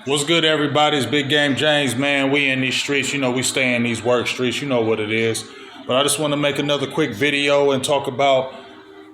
What's good, everybody? It's Big Game James, man. We in these streets. You know, we stay in these work streets. You know what it is. But I just want to make another quick video and talk about,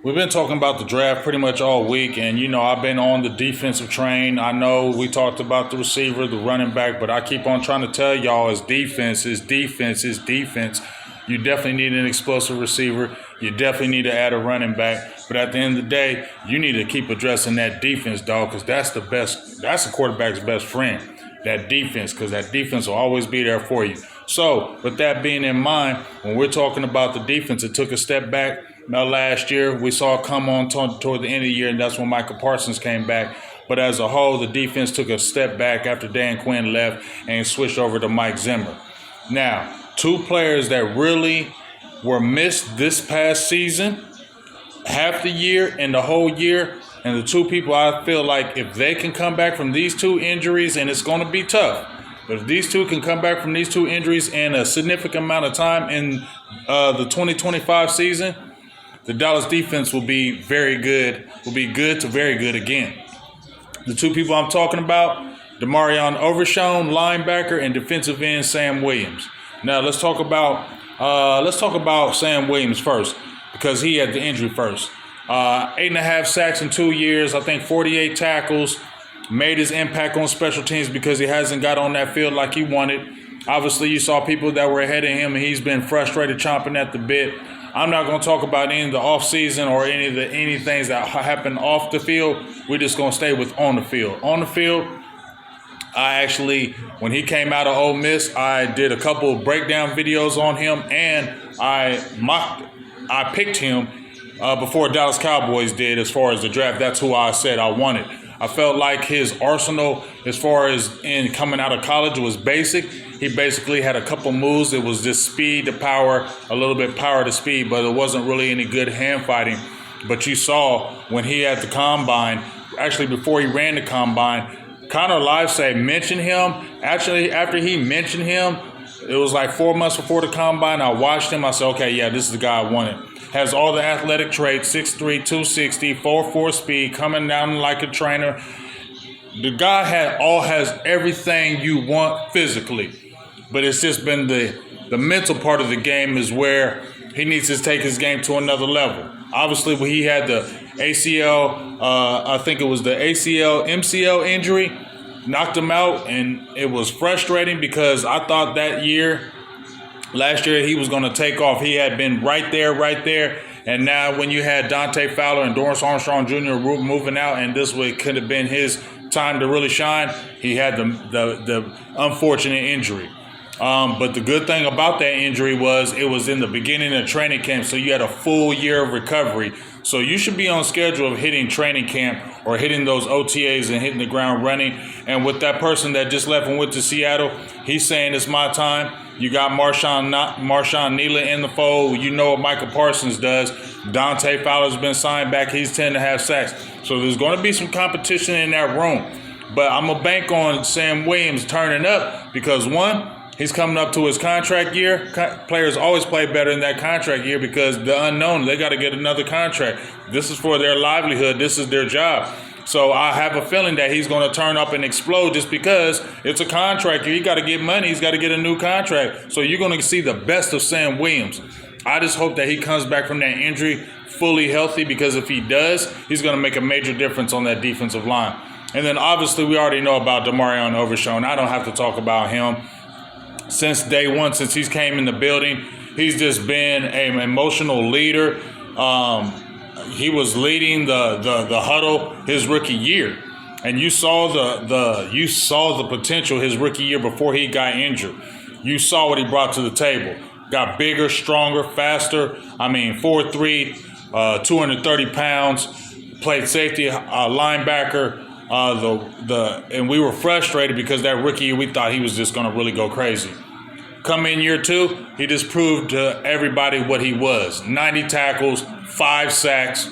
we've been talking about the draft pretty much all week. And, you know, I've been on the defensive train. I know we talked about the receiver, the running back, but I keep on trying to tell y'all it's defense, it's defense, it's defense. You definitely need an explosive receiver. You definitely need to add a running back. But at the end of the day, you need to keep addressing that defense, dog, because that's the quarterback's best friend, that defense, because that defense will always be there for you. So with that being in mind, when we're talking about the defense, it took a step back last year. We saw it come on toward the end of the year, and that's when Michael Parsons came back. But as a whole, the defense took a step back after Dan Quinn left and switched over to Mike Zimmer. Now, two players that really were missed this past season, half the year and the whole year, and the two people I feel like if they can come back from these two injuries, and it's going to be tough, but if these two can come back from these two injuries in a significant amount of time in the 2025 season, the Dallas defense will be very good, will be good to very good again. The two people I'm talking about, Demarion Overshown, linebacker, and defensive end Sam Williams. Now let's talk about Sam Williams first, because he had the injury first. 8.5 sacks in 2 years, I think 48 tackles, made his impact on special teams because he hasn't got on that field like he wanted. Obviously, you saw people that were ahead of him, and he's been frustrated, chomping at the bit. I'm not going to talk about any of the offseason or any things that happen off the field. We're just going to stay with on the field. On the field, I actually, when he came out of Ole Miss, I did a couple of breakdown videos on him, and I picked him before Dallas Cowboys did as far as the draft. That's who I said I wanted. I felt like his arsenal as far as in coming out of college was basic. He basically had a couple moves. It was just speed to power, a little bit power to speed, but it wasn't really any good hand fighting. But you saw when he had the combine, actually before he ran the combine, Connor Livesay mentioned him. Actually, after he mentioned him, it was like 4 months before the combine. I watched him. I said, okay, yeah, this is the guy I wanted. Has all the athletic traits, 6'3", 260, 4.4 speed, coming down like a trainer. The guy has everything you want physically. But it's just been the mental part of the game is where he needs to take his game to another level. Obviously, when he had the ACL, I think it was the MCL injury, knocked him out, and it was frustrating because I thought last year he was going to take off. He had been right there, and now when you had Dante Fowler and Dorrance Armstrong Jr. moving out, and this could have been his time to really shine, he had the unfortunate injury. But the good thing about that injury was it was in the beginning of training camp, so you had a full year of recovery. So you should be on schedule of hitting training camp or hitting those OTAs and hitting the ground running. And with that person that just left and went to Seattle, he's saying it's my time. You got Marshawn Neal in the fold. You know what Michael Parsons does. Dante Fowler's been signed back. He's 10.5 sacks. So there's going to be some competition in that room. But I'm going to bank on Sam Williams turning up because, one, he's coming up to his contract year. Players always play better in that contract year because the unknown, they got to get another contract. This is for their livelihood. This is their job. So I have a feeling that he's going to turn up and explode just because it's a contract year. He got to get money. He's got to get a new contract. So you're going to see the best of Sam Williams. I just hope that he comes back from that injury fully healthy, because if he does, he's going to make a major difference on that defensive line. And then obviously we already know about Demarion Overshown. I don't have to talk about him. Since day one, since he's came in the building, he's just been an emotional leader. He was leading the huddle his rookie year, and you saw the potential his rookie year before he got injured. You saw what he brought to the table. Got bigger, stronger, faster. 4'3", 230 pounds. Played safety, linebacker. And we were frustrated because that rookie year we thought he was just going to really go crazy. Come in year two, he just proved to everybody what he was. 90 tackles, 5 sacks,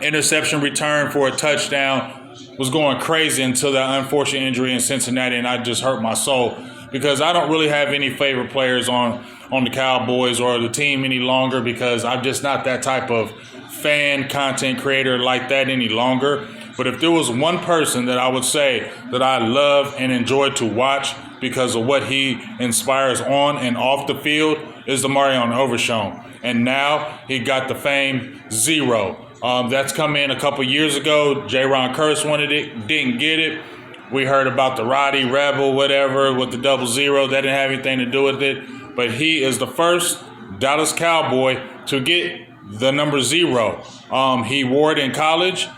interception return for a touchdown. Was going crazy until that unfortunate injury in Cincinnati, and I just hurt my soul because I don't really have any favorite players on the Cowboys or the team any longer because I'm just not that type of fan content creator like that any longer. But if there was one person that I would say that I love and enjoy to watch because of what he inspires on and off the field, is Demarion Overshown. And now he got the fame zero. That's come in a couple years ago. J-Ron Curse wanted it, didn't get it. We heard about the Roddy Rebel, whatever, with the 00. That didn't have anything to do with it. But he is the first Dallas Cowboy to get the number 0. He wore it in college.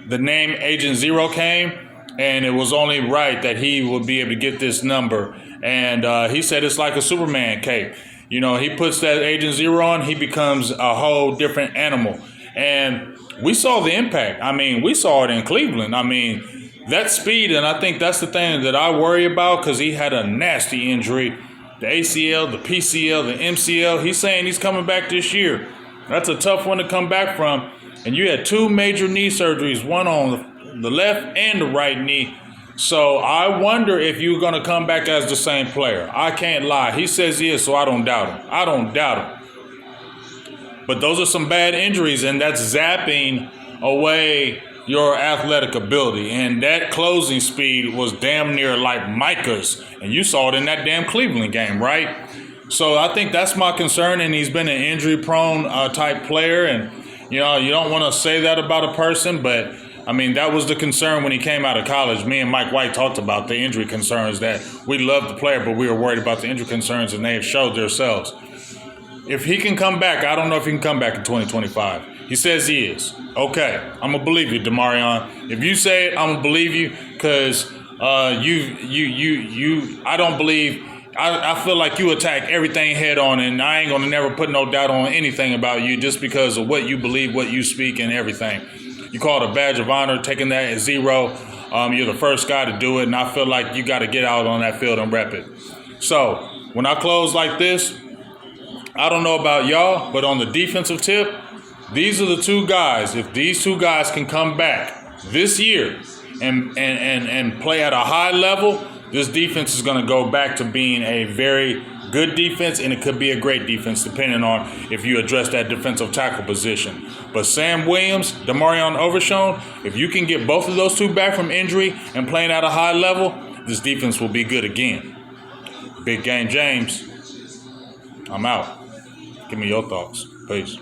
The name Agent Zero came, and it was only right that he would be able to get this number. And he said it's like a Superman cape. You know, he puts that Agent Zero on, he becomes a whole different animal. And we saw the impact. I mean, we saw it in Cleveland. I mean, that speed, and I think that's the thing that I worry about, because he had a nasty injury. The ACL, the PCL, the MCL. He's saying he's coming back this year. That's a tough one to come back from. And you had 2 major knee surgeries, one on the left and the right knee. So I wonder if you're going to come back as the same player. I can't lie. He says he is, so I don't doubt him. I don't doubt him. But those are some bad injuries, and that's zapping away your athletic ability. And that closing speed was damn near like Micah's. And you saw it in that damn Cleveland game, right? So I think that's my concern. And he's been an injury-prone type player. And, you know, you don't want to say that about a person, but I mean, that was the concern when he came out of college. Me and Mike White talked about the injury concerns, that we loved the player, but we were worried about the injury concerns, and they have showed themselves. If he can come back, I don't know if he can come back in 2025. He says he is. Okay, I'm going to believe you, Demarion. If you say it, I'm going to believe you, because I don't believe, I feel like you attack everything head on, and I ain't going to never put no doubt on anything about you just because of what you believe, what you speak, and everything. You call it a badge of honor, taking that at 0. You're the first guy to do it, and I feel like you got to get out on that field and rep it. So when I close like this, I don't know about y'all, but on the defensive tip, these are the 2 guys. If these 2 guys can come back this year and play at a high level, this defense is going to go back to being a very good defense, and it could be a great defense depending on if you address that defensive tackle position. But Sam Williams, Demarion Overshown, if you can get both of those 2 back from injury and playing at a high level, this defense will be good again. Big Game James, I'm out. Give me your thoughts. Peace.